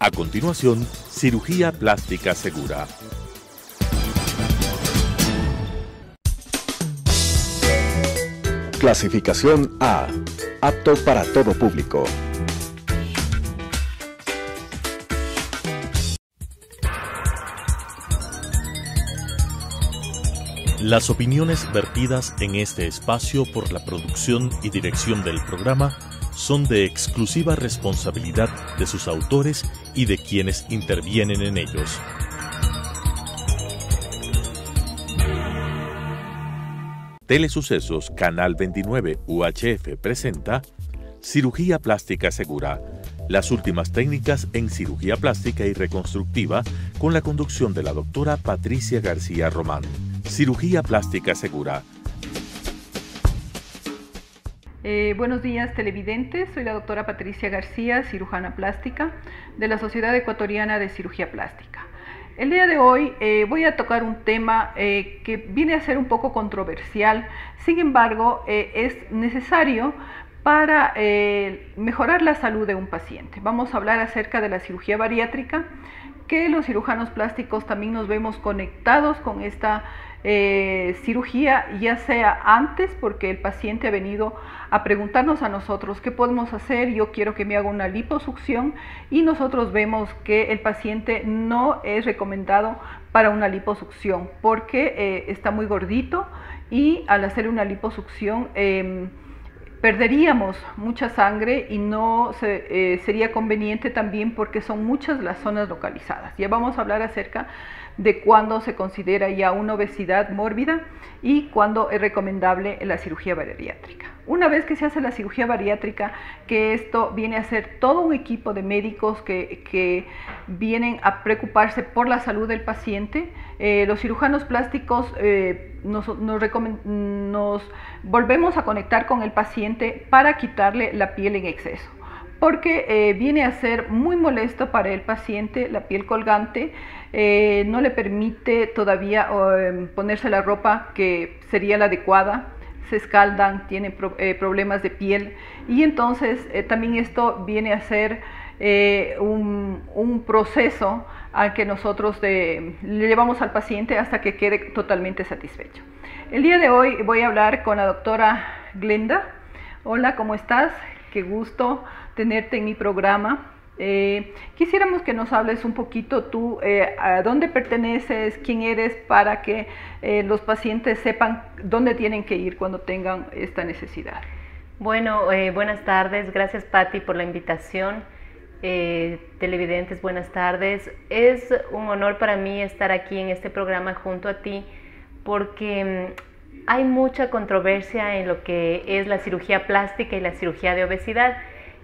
A continuación, cirugía plástica segura. Clasificación A. Apto para todo público. Las opiniones vertidas en este espacio por la producción y dirección del programa son de exclusiva responsabilidad de sus autores y de quienes intervienen en ellos. Telesucesos Canal 29 UHF presenta Cirugía Plástica Segura, las últimas técnicas en cirugía plástica y reconstructiva con la conducción de la doctora Patricia García Román. Cirugía Plástica Segura. Buenos días televidentes, soy la doctora Patricia García, cirujana plástica de la Sociedad Ecuatoriana de Cirugía Plástica. El día de hoy voy a tocar un tema que viene a ser un poco controversial, sin embargo es necesario para mejorar la salud de un paciente. Vamos a hablar acerca de la cirugía bariátrica, que los cirujanos plásticos también nos vemos conectados con esta cirugía, ya sea antes porque el paciente ha venido a preguntarnos a nosotros qué podemos hacer, yo quiero que me haga una liposucción, y nosotros vemos que el paciente no es recomendado para una liposucción porque está muy gordito, y al hacer una liposucción perderíamos mucha sangre y no sería conveniente también porque son muchas las zonas localizadas. Ya vamos a hablar acerca de cuándo se considera ya una obesidad mórbida y cuándo es recomendable la cirugía bariátrica. Una vez que se hace la cirugía bariátrica, que esto viene a ser todo un equipo de médicos que vienen a preocuparse por la salud del paciente, los cirujanos plásticos nos volvemos a conectar con el paciente para quitarle la piel en exceso, porque viene a ser muy molesto para el paciente la piel colgante, no le permite todavía ponerse la ropa que sería la adecuada, se escaldan, tienen problemas de piel, y entonces también esto viene a ser un proceso al que nosotros le llevamos al paciente hasta que quede totalmente satisfecho. El día de hoy voy a hablar con la doctora Glenda. Hola, ¿cómo estás? Qué gusto tenerte en mi programa. Quisiéramos que nos hables un poquito tú, a dónde perteneces, quién eres, para que los pacientes sepan dónde tienen que ir cuando tengan esta necesidad. Bueno, buenas tardes, gracias Patti por la invitación. Televidentes, buenas tardes. Es un honor para mí estar aquí en este programa junto a ti, porque hay mucha controversia en lo que es la cirugía plástica y la cirugía de obesidad.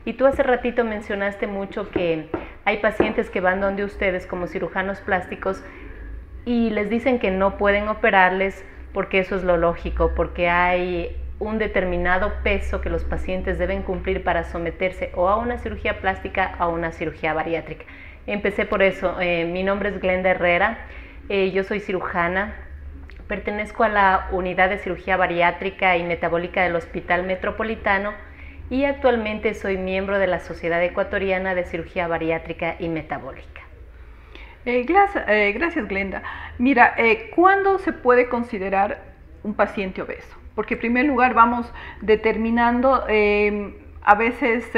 Y tú hace ratito mencionaste mucho que hay pacientes que van donde ustedes como cirujanos plásticos y les dicen que no pueden operarles porque eso es lo lógico, porque hay un determinado peso que los pacientes deben cumplir para someterse o a una cirugía plástica o a una cirugía bariátrica. Empecé por eso. Mi nombre es Glenda Herrera, yo soy cirujana, pertenezco a la unidad de cirugía bariátrica y metabólica del Hospital Metropolitano, y actualmente soy miembro de la Sociedad Ecuatoriana de Cirugía Bariátrica y Metabólica. Gracias, Glenda. Mira, ¿cuándo se puede considerar un paciente obeso? Porque en primer lugar vamos determinando, a veces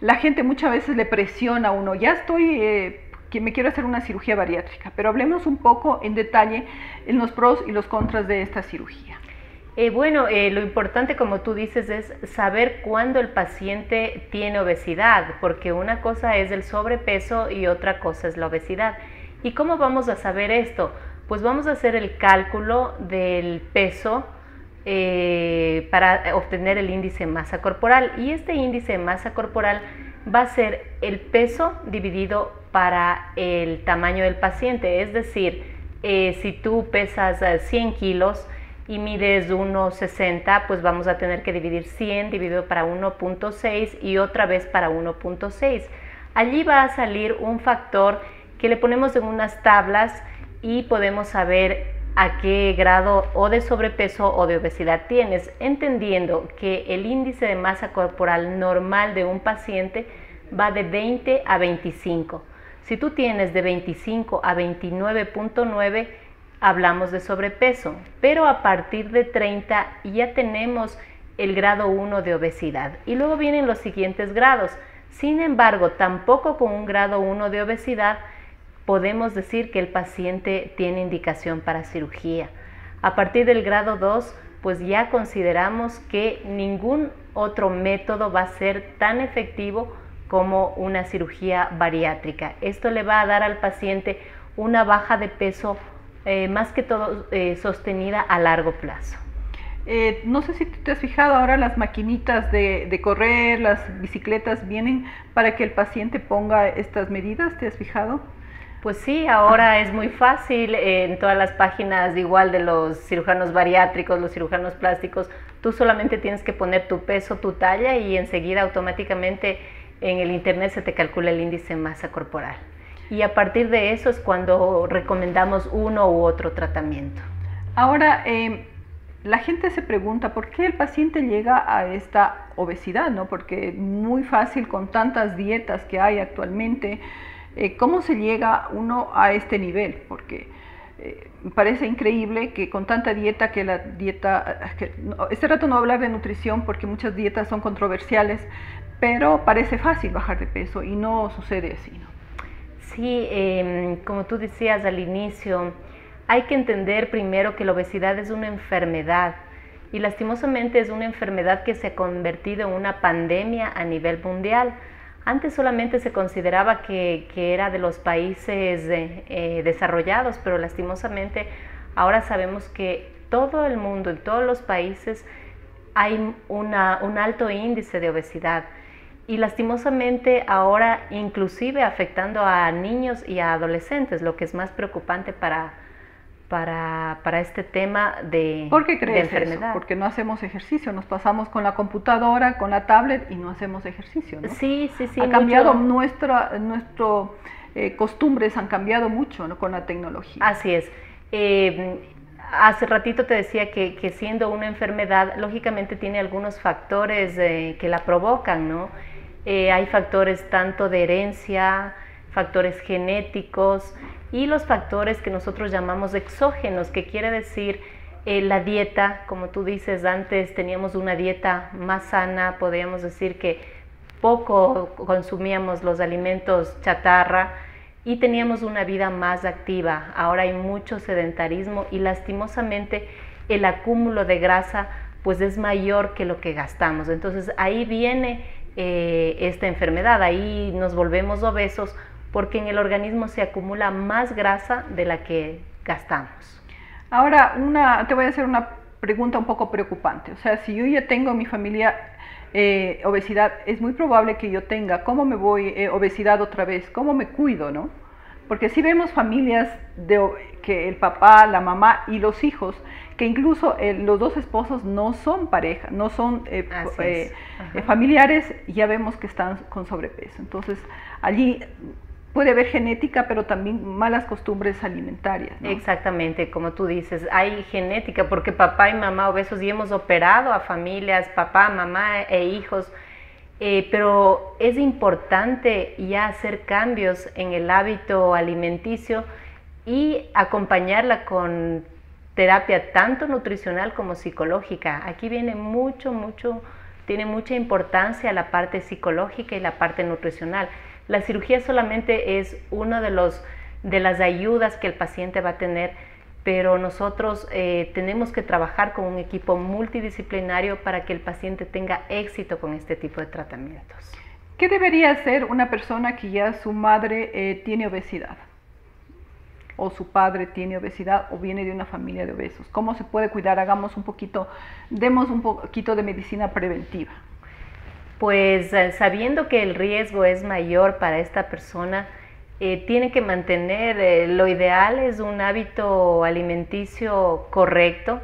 la gente muchas veces le presiona a uno, ya estoy, que me quiero hacer una cirugía bariátrica, pero hablemos un poco en detalle en los pros y los contras de esta cirugía. Lo importante, como tú dices, es saber cuándo el paciente tiene obesidad, porque una cosa es el sobrepeso y otra cosa es la obesidad. ¿Y cómo vamos a saber esto? Pues vamos a hacer el cálculo del peso para obtener el índice de masa corporal, y este índice de masa corporal va a ser el peso dividido para el tamaño del paciente. Es decir, si tú pesas 100 kilos y mides 1,60, pues vamos a tener que dividir 100 dividido para 1,6 y otra vez para 1,6. Allí va a salir un factor que le ponemos en unas tablas y podemos saber a qué grado o de sobrepeso o de obesidad tienes, entendiendo que el índice de masa corporal normal de un paciente va de 20 a 25. Si tú tienes de 25 a 29.9, hablamos de sobrepeso, pero a partir de 30 ya tenemos el grado 1 de obesidad y luego vienen los siguientes grados. Sin embargo, tampoco con un grado 1 de obesidad podemos decir que el paciente tiene indicación para cirugía. A partir del grado 2, pues ya consideramos que ningún otro método va a ser tan efectivo como una cirugía bariátrica. Esto le va a dar al paciente una baja de peso más que todo sostenida a largo plazo. No sé si te has fijado, ahora las maquinitas de correr, las bicicletas vienen para que el paciente ponga estas medidas, ¿te has fijado? Pues sí, ahora es muy fácil, en todas las páginas igual de los cirujanos bariátricos, los cirujanos plásticos, tú solamente tienes que poner tu peso, tu talla y enseguida automáticamente en el internet se te calcula el índice de masa corporal. Y a partir de eso es cuando recomendamos uno u otro tratamiento. Ahora, la gente se pregunta por qué el paciente llega a esta obesidad, ¿no? Porque es muy fácil con tantas dietas que hay actualmente. ¿Cómo se llega uno a este nivel? Porque me parece increíble que con tanta dieta, este rato no voy a hablar de nutrición porque muchas dietas son controversiales, pero parece fácil bajar de peso y no sucede así, ¿no? Sí, como tú decías al inicio, hay que entender primero que la obesidad es una enfermedad y lastimosamente es una enfermedad que se ha convertido en una pandemia a nivel mundial. Antes solamente se consideraba que era de los países desarrollados, pero lastimosamente ahora sabemos que todo el mundo, en todos los países, hay un alto índice de obesidad. Y lastimosamente ahora inclusive afectando a niños y a adolescentes, lo que es más preocupante para este tema de ¿Por qué crees enfermedad. Eso? Porque no hacemos ejercicio, nos pasamos con la computadora, con la tablet y no hacemos ejercicio, ¿no? Sí. Ha cambiado nuestras costumbres, han cambiado mucho, ¿no? Con la tecnología. Así es. Hace ratito te decía que siendo una enfermedad, lógicamente tiene algunos factores que la provocan, ¿no? Hay factores tanto de herencia, factores genéticos y los factores que nosotros llamamos exógenos, que quiere decir la dieta. Como tú dices, antes teníamos una dieta más sana, podríamos decir que poco consumíamos los alimentos chatarra y teníamos una vida más activa. Ahora hay mucho sedentarismo y lastimosamente el acúmulo de grasa pues es mayor que lo que gastamos. Entonces ahí viene esta enfermedad, ahí nos volvemos obesos porque en el organismo se acumula más grasa de la que gastamos. Ahora, te voy a hacer una pregunta un poco preocupante. O sea, si yo ya tengo en mi familia obesidad, es muy probable que yo tenga, ¿cómo me voy obesidad otra vez? ¿Cómo me cuido, no? Porque si vemos familias que el papá, la mamá y los hijos, que incluso los dos esposos no son pareja, no son familiares, ya vemos que están con sobrepeso. Entonces, allí puede haber genética, pero también malas costumbres alimentarias, ¿no? Exactamente, como tú dices, hay genética, porque papá y mamá obesos y hemos operado a familias, papá, mamá e hijos, pero es importante ya hacer cambios en el hábito alimenticio y acompañarla con terapia tanto nutricional como psicológica. Aquí viene tiene mucha importancia la parte psicológica y la parte nutricional. La cirugía solamente es uno de las ayudas que el paciente va a tener, pero nosotros tenemos que trabajar con un equipo multidisciplinario para que el paciente tenga éxito con este tipo de tratamientos. ¿Qué debería hacer una persona que ya su madre tiene obesidad? O su padre tiene obesidad o viene de una familia de obesos. ¿Cómo se puede cuidar? Demos un poquito de medicina preventiva. Pues sabiendo que el riesgo es mayor para esta persona, tiene que mantener, lo ideal es un hábito alimenticio correcto.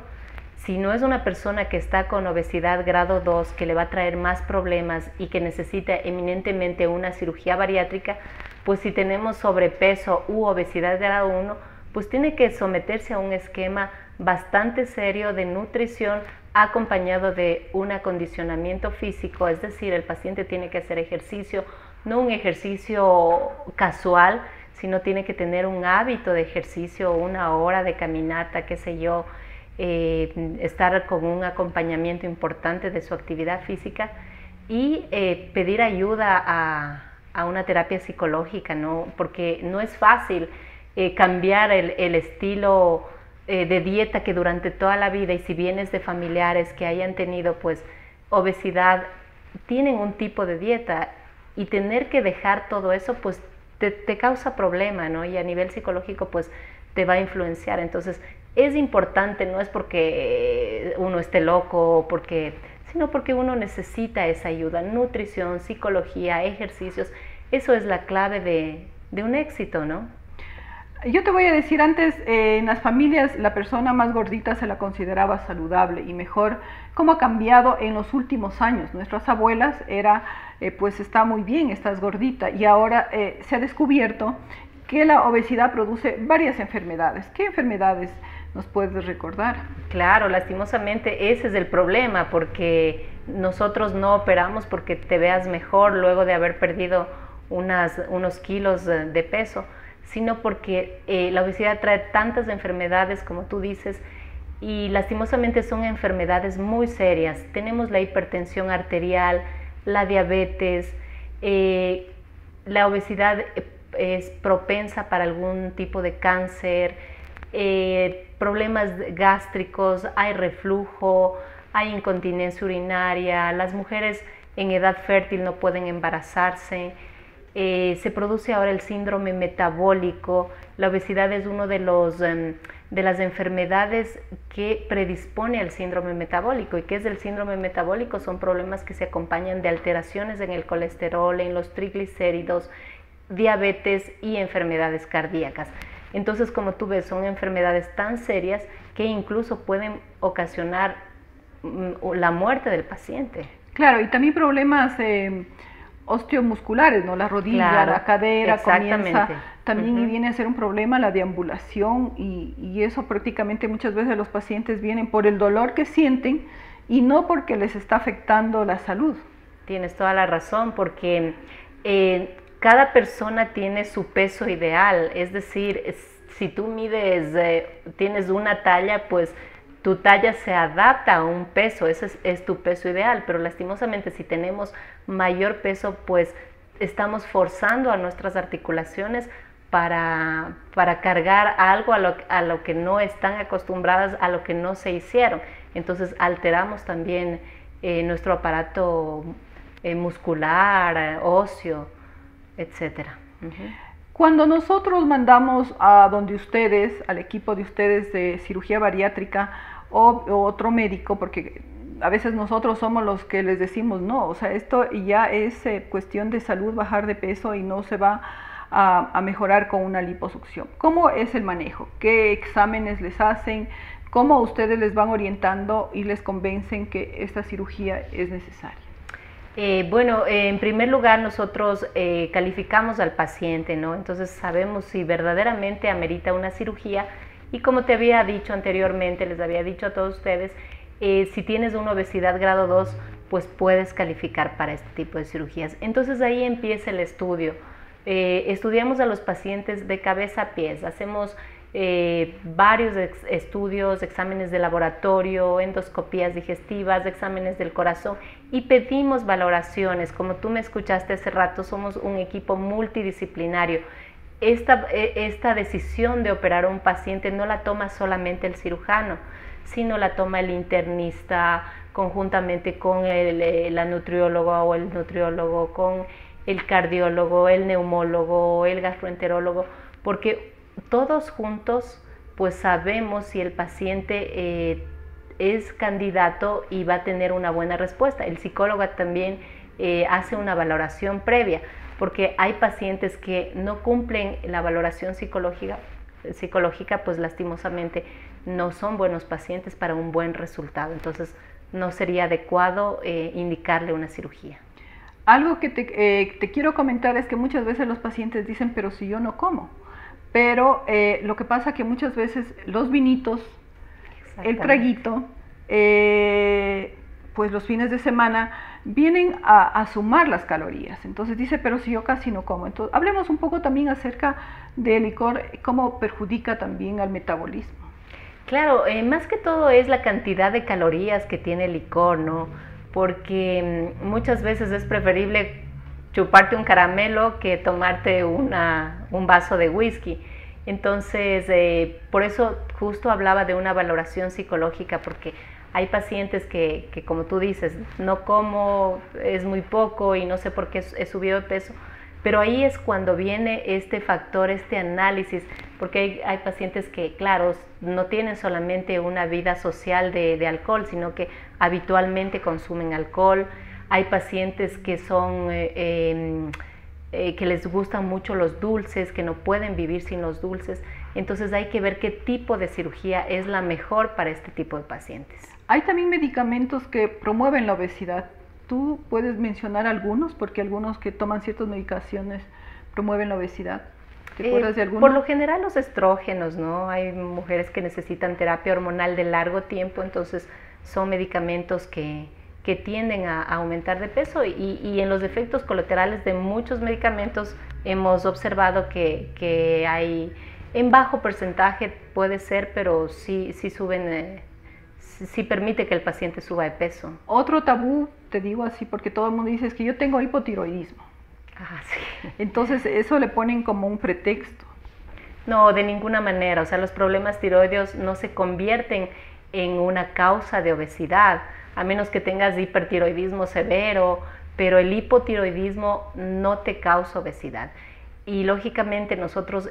Si no es una persona que está con obesidad grado 2, que le va a traer más problemas y que necesita eminentemente una cirugía bariátrica, pues si tenemos sobrepeso u obesidad grado 1, pues tiene que someterse a un esquema bastante serio de nutrición acompañado de un acondicionamiento físico, es decir, el paciente tiene que hacer ejercicio no un ejercicio casual, sino tiene que tener un hábito de ejercicio, una hora de caminata, qué sé yo, estar con un acompañamiento importante de su actividad física y pedir ayuda a una terapia psicológica, ¿no? Porque no es fácil cambiar el estilo de dieta que durante toda la vida, y si vienes de familiares que hayan tenido pues obesidad, tienen un tipo de dieta, y tener que dejar todo eso pues te causa problema, ¿no? Y a nivel psicológico pues te va a influenciar. Entonces es importante, no es porque uno esté loco, sino porque uno necesita esa ayuda, nutrición, psicología, ejercicios. Eso es la clave de un éxito, ¿no? Yo te voy a decir, antes en las familias la persona más gordita se la consideraba saludable y mejor. ¿Cómo ha cambiado en los últimos años? Nuestras abuelas era, pues está muy bien, estás gordita, y ahora se ha descubierto que la obesidad produce varias enfermedades. ¿Qué enfermedades nos puedes recordar? Claro, lastimosamente ese es el problema, porque nosotros no operamos porque te veas mejor luego de haber perdido unos kilos de peso, sino porque la obesidad trae tantas enfermedades, como tú dices, y lastimosamente son enfermedades muy serias. Tenemos la hipertensión arterial, la diabetes, la obesidad es propensa para algún tipo de cáncer, problemas gástricos, hay reflujo, hay incontinencia urinaria, las mujeres en edad fértil no pueden embarazarse. Se produce ahora el síndrome metabólico. La obesidad es uno de las enfermedades que predispone al síndrome metabólico. ¿Y qué es el síndrome metabólico? Son problemas que se acompañan de alteraciones en el colesterol, en los triglicéridos, diabetes y enfermedades cardíacas. Entonces, como tú ves, son enfermedades tan serias que incluso pueden ocasionar la muerte del paciente. Claro, y también problemas osteomusculares, ¿no? La rodilla, claro, la cadera, comienza también y viene a ser un problema la deambulación, y eso prácticamente muchas veces los pacientes vienen por el dolor que sienten y no porque les está afectando la salud. Tienes toda la razón, porque cada persona tiene su peso ideal, es decir, si tú mides, tienes una talla, pues tu talla se adapta a un peso, ese es tu peso ideal, pero lastimosamente si tenemos mayor peso, pues estamos forzando a nuestras articulaciones para cargar algo a lo que no están acostumbradas, a lo que no se hicieron. Entonces alteramos también nuestro aparato muscular, óseo, etcétera. Cuando nosotros mandamos a donde ustedes, al equipo de ustedes de cirugía bariátrica o otro médico, porque a veces nosotros somos los que les decimos no, o sea, esto ya es cuestión de salud, bajar de peso y no se va a mejorar con una liposucción. ¿Cómo es el manejo? ¿Qué exámenes les hacen? ¿Cómo ustedes les van orientando y les convencen que esta cirugía es necesaria? Bueno, en primer lugar nosotros calificamos al paciente, ¿no? Entonces sabemos si verdaderamente amerita una cirugía, y como te había dicho anteriormente, les había dicho a todos ustedes, si tienes una obesidad grado 2, pues puedes calificar para este tipo de cirugías. Entonces ahí empieza el estudio. Estudiamos a los pacientes de cabeza a pies, hacemos varios estudios, exámenes de laboratorio, endoscopías digestivas, exámenes del corazón, y pedimos valoraciones. Como tú me escuchaste hace rato, somos un equipo multidisciplinario. Esta decisión de operar a un paciente no la toma solamente el cirujano, sino la toma el internista conjuntamente con la nutrióloga o el nutriólogo, con el cardiólogo, el neumólogo, el gastroenterólogo, porque todos juntos pues sabemos si el paciente es candidato y va a tener una buena respuesta. El psicólogo también hace una valoración previa, porque hay pacientes que no cumplen la valoración psicológica, pues lastimosamente no son buenos pacientes para un buen resultado. Entonces no sería adecuado indicarle una cirugía. Algo que te quiero comentar es que muchas veces los pacientes dicen, pero si yo no como. Pero lo que pasa que muchas veces los vinitos, el traguito, pues los fines de semana vienen a sumar las calorías. Entonces dice, pero si yo casi no como. Entonces hablemos un poco también acerca del licor, cómo perjudica también al metabolismo. Claro, más que todo es la cantidad de calorías que tiene el licor, ¿no? Porque muchas veces es preferible chuparte un caramelo que tomarte un vaso de whisky. Entonces, por eso justo hablaba de una valoración psicológica, porque hay pacientes que como tú dices, no como, es muy poco y no sé por qué he subido de peso, pero ahí es cuando viene este factor, este análisis, porque hay pacientes que, claro, no tienen solamente una vida social de alcohol, sino que habitualmente consumen alcohol. Hay pacientes que son que les gustan mucho los dulces, que no pueden vivir sin los dulces. Entonces hay que ver qué tipo de cirugía es la mejor para este tipo de pacientes. Hay también medicamentos que promueven la obesidad. ¿Tú puedes mencionar algunos? Porque algunos que toman ciertas medicaciones promueven la obesidad. ¿Te acuerdas de algunos? Por lo general los estrógenos, ¿no? Hay mujeres que necesitan terapia hormonal de largo tiempo, entonces son medicamentos que tienden a aumentar de peso, y en los efectos colaterales de muchos medicamentos hemos observado que hay en bajo porcentaje, puede ser, pero sí suben, sí permite que el paciente suba de peso. Otro tabú, te digo así porque todo el mundo dice, es que yo tengo hipotiroidismo. Ah, sí. Entonces eso le ponen como un pretexto. No, de ninguna manera. O sea, los problemas tiroideos no se convierten en una causa de obesidad, a menos que tengas hipertiroidismo severo, pero el hipotiroidismo no te causa obesidad. Y lógicamente nosotros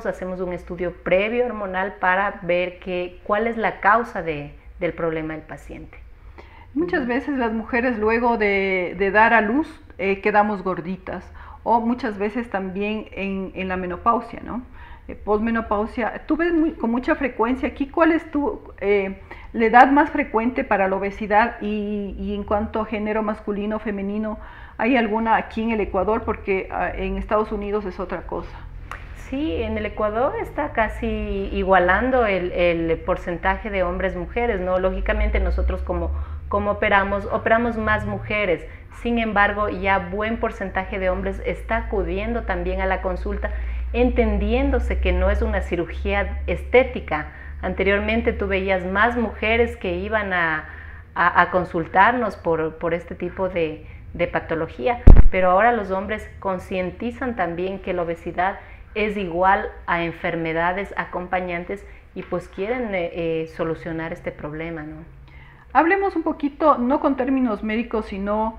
hacemos un estudio previo hormonal para ver cuál es la causa del problema del paciente. Muchas veces las mujeres luego de dar a luz quedamos gorditas, o muchas veces también en la menopausia, ¿no? Posmenopausia. Tú ves con mucha frecuencia aquí, ¿cuál es la edad más frecuente para la obesidad? Y en cuanto a género masculino, femenino, ¿hay alguna aquí en el Ecuador? Porque en Estados Unidos es otra cosa. Sí, en el Ecuador está casi igualando el porcentaje de hombres-mujeres, ¿no? Lógicamente nosotros como operamos más mujeres, sin embargo ya buen porcentaje de hombres está acudiendo también a la consulta, entendiéndose que no es una cirugía estética. Anteriormente tú veías más mujeres que iban a consultarnos por este tipo de patología, pero ahora los hombres concientizan también que la obesidad es igual a enfermedades acompañantes y pues quieren solucionar este problema, ¿no? Hablemos un poquito, no con términos médicos, sino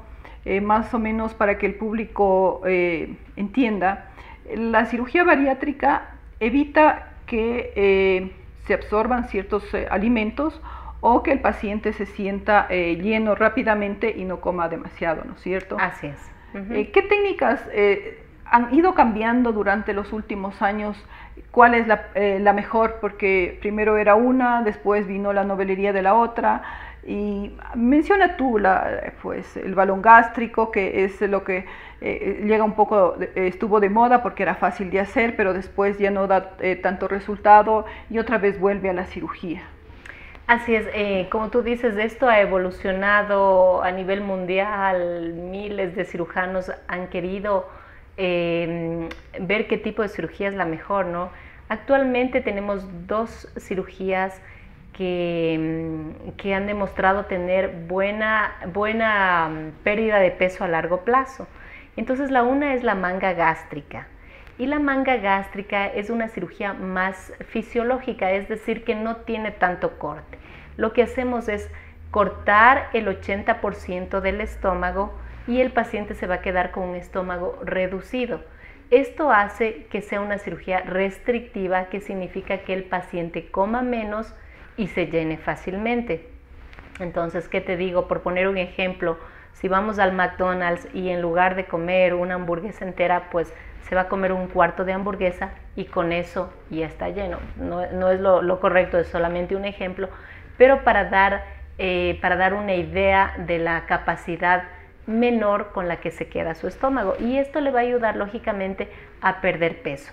más o menos para que el público entienda. La cirugía bariátrica evita que se absorban ciertos alimentos o que el paciente se sienta lleno rápidamente y no coma demasiado, ¿no es cierto? Así es. ¿Qué técnicas han ido cambiando durante los últimos años? ¿Cuál es la mejor? Porque primero era una, después vino la novelería de la otra. Y menciona tú el balón gástrico, que es lo que llega un poco, estuvo de moda porque era fácil de hacer, pero después ya no da tanto resultado y otra vez vuelve a la cirugía. Así es, como tú dices, esto ha evolucionado a nivel mundial, miles de cirujanos han querido ver qué tipo de cirugía es la mejor, ¿no? Actualmente tenemos dos cirugías que han demostrado tener buena pérdida de peso a largo plazo. Entonces la una es la manga gástrica, y la manga gástrica es una cirugía más fisiológica, es decir, que no tiene tanto corte. Lo que hacemos es cortar el 80% del estómago y el paciente se va a quedar con un estómago reducido. Esto hace que sea una cirugía restrictiva, que significa que el paciente coma menos y se llene fácilmente. Entonces, ¿qué te digo? Por poner un ejemplo, si vamos al McDonald's y en lugar de comer una hamburguesa entera, pues se va a comer un cuarto de hamburguesa y con eso ya está lleno. No es lo correcto, es solamente un ejemplo, pero para dar una idea de la capacidad menor con la que se queda su estómago, y esto le va a ayudar lógicamente a perder peso.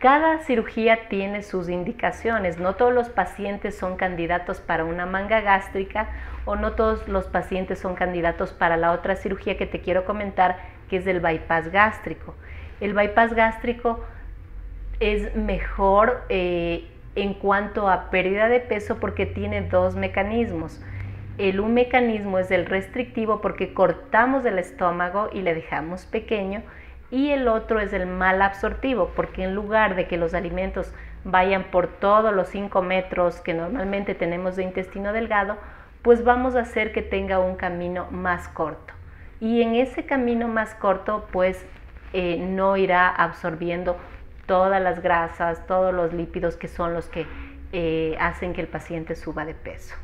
Cada cirugía tiene sus indicaciones, no todos los pacientes son candidatos para una manga gástrica o no todos los pacientes son candidatos para la otra cirugía que te quiero comentar, que es el bypass gástrico. El bypass gástrico es mejor en cuanto a pérdida de peso porque tiene dos mecanismos. Un mecanismo es el restrictivo porque cortamos el estómago y le dejamos pequeño, y el otro es el mal absortivo porque en lugar de que los alimentos vayan por todos los 5 metros que normalmente tenemos de intestino delgado, pues vamos a hacer que tenga un camino más corto, y en ese camino más corto pues no irá absorbiendo todas las grasas, todos los lípidos que son los que hacen que el paciente suba de peso.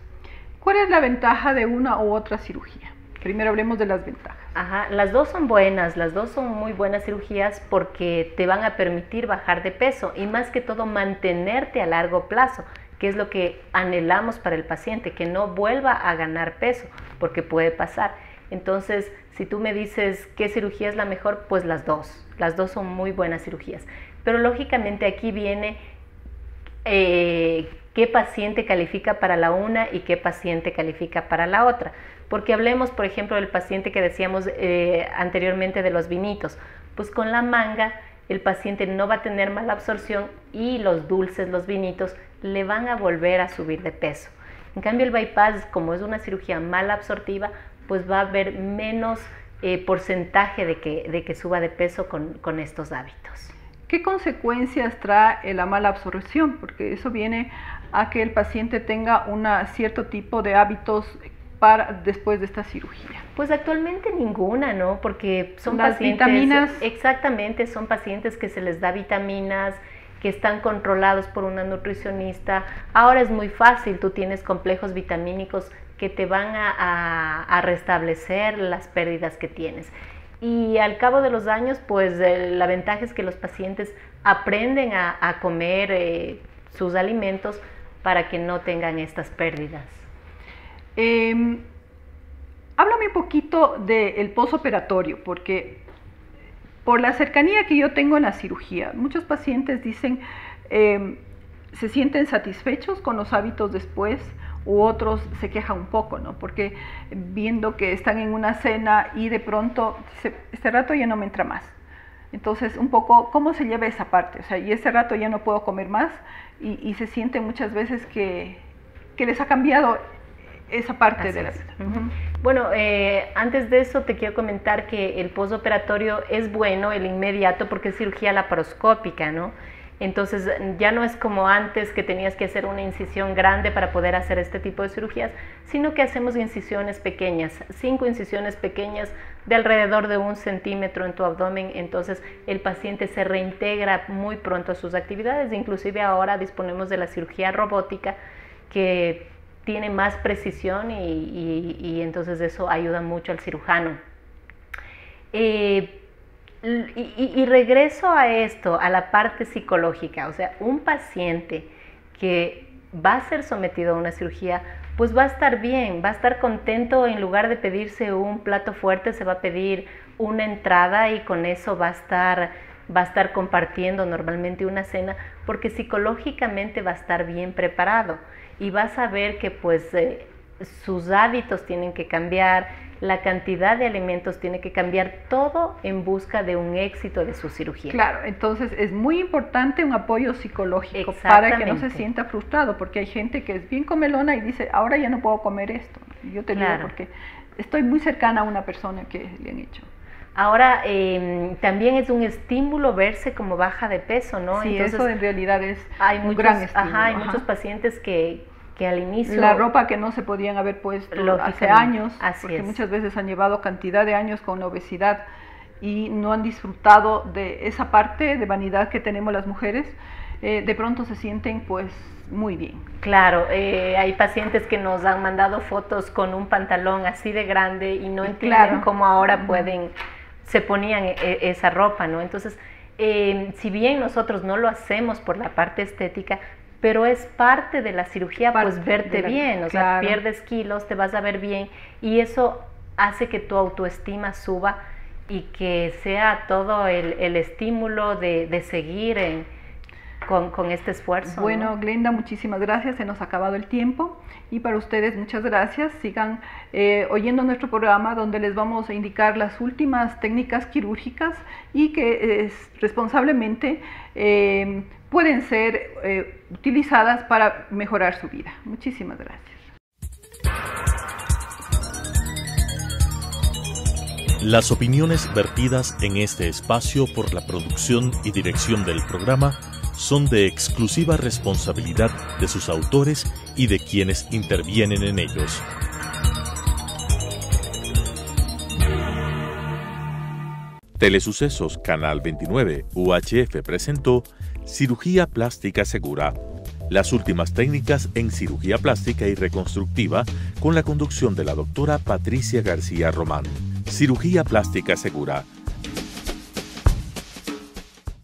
¿Cuál es la ventaja de una u otra cirugía? Primero hablemos de las ventajas. Ajá, las dos son buenas, las dos son muy buenas cirugías porque te van a permitir bajar de peso y más que todo mantenerte a largo plazo, que es lo que anhelamos para el paciente, que no vuelva a ganar peso, porque puede pasar. Entonces, si tú me dices qué cirugía es la mejor, pues las dos son muy buenas cirugías. Pero lógicamente aquí viene qué paciente califica para la una y qué paciente califica para la otra. Porque hablemos, por ejemplo, del paciente que decíamos anteriormente de los vinitos. Pues con la manga el paciente no va a tener mala absorción y los dulces, los vinitos, le van a volver a subir de peso. En cambio el bypass, como es una cirugía mal absortiva, pues va a haber menos porcentaje de que suba de peso con estos hábitos. ¿Qué consecuencias trae la mala absorción? Porque eso viene a que el paciente tenga un cierto tipo de hábitos después de esta cirugía. Pues actualmente ninguna, ¿no? Porque son las pacientes, vitaminas. Exactamente, son pacientes que se les da vitaminas, que están controlados por una nutricionista. Ahora es muy fácil, tú tienes complejos vitamínicos que te van a restablecer las pérdidas que tienes. Y al cabo de los años, pues la ventaja es que los pacientes aprenden a comer sus alimentos para que no tengan estas pérdidas. Háblame un poquito del posoperatorio, porque por la cercanía que yo tengo en la cirugía, muchos pacientes dicen se sienten satisfechos con los hábitos después, u otros se quejan un poco, ¿no? Porque viendo que están en una cena y de pronto dice, este rato ya no me entra más. Entonces, un poco, ¿cómo se lleva esa parte? O sea, y este rato ya no puedo comer más y se siente muchas veces que les ha cambiado esa parte de la vida. Bueno, antes de eso te quiero comentar que el postoperatorio es bueno, el inmediato, porque es cirugía laparoscópica, ¿no? Entonces ya no es como antes que tenías que hacer una incisión grande para poder hacer este tipo de cirugías, sino que hacemos incisiones pequeñas, 5 incisiones pequeñas de alrededor de 1 centímetro en tu abdomen. Entonces el paciente se reintegra muy pronto a sus actividades. Inclusive ahora disponemos de la cirugía robótica que tiene más precisión y entonces eso ayuda mucho al cirujano. Y regreso a esto, a la parte psicológica, o sea, un paciente que va a ser sometido a una cirugía, pues va a estar bien, va a estar contento. En lugar de pedirse un plato fuerte, se va a pedir una entrada y con eso va a estar compartiendo normalmente una cena, porque psicológicamente va a estar bien preparado y va a saber que pues sus hábitos tienen que cambiar, la cantidad de alimentos tiene que cambiar, todo en busca de un éxito de su cirugía. Claro, entonces es muy importante un apoyo psicológico para que no se sienta frustrado, porque hay gente que es bien comelona y dice, ahora ya no puedo comer esto. Yo te digo porque estoy muy cercana a una persona que le han hecho. Ahora, también es un estímulo verse como baja de peso, ¿no? Sí, entonces, eso en realidad es un gran estímulo. Hay muchos pacientes que al inicio... La ropa que no se podían haber puesto hace años, porque muchas veces han llevado cantidad de años con obesidad y no han disfrutado de esa parte de vanidad que tenemos las mujeres, de pronto se sienten pues muy bien. Claro, hay pacientes que nos han mandado fotos con un pantalón así de grande y no entienden cómo ahora se ponían esa ropa, ¿no? Entonces, si bien nosotros no lo hacemos por la parte estética, pero es parte de la cirugía, pues verte bien, o sea, pierdes kilos, te vas a ver bien y eso hace que tu autoestima suba y que sea todo el estímulo de seguir con este esfuerzo. Bueno, ¿no? Glenda, muchísimas gracias, se nos ha acabado el tiempo y para ustedes muchas gracias. Sigan oyendo nuestro programa donde les vamos a indicar las últimas técnicas quirúrgicas y que responsablemente pueden ser utilizadas para mejorar su vida. Muchísimas gracias. Las opiniones vertidas en este espacio por la producción y dirección del programa son de exclusiva responsabilidad de sus autores y de quienes intervienen en ellos. Telesucesos Canal 29 UHF presentó Cirugía Plástica Segura. Las últimas técnicas en cirugía plástica y reconstructiva con la conducción de la doctora Patricia García Román. Cirugía Plástica Segura,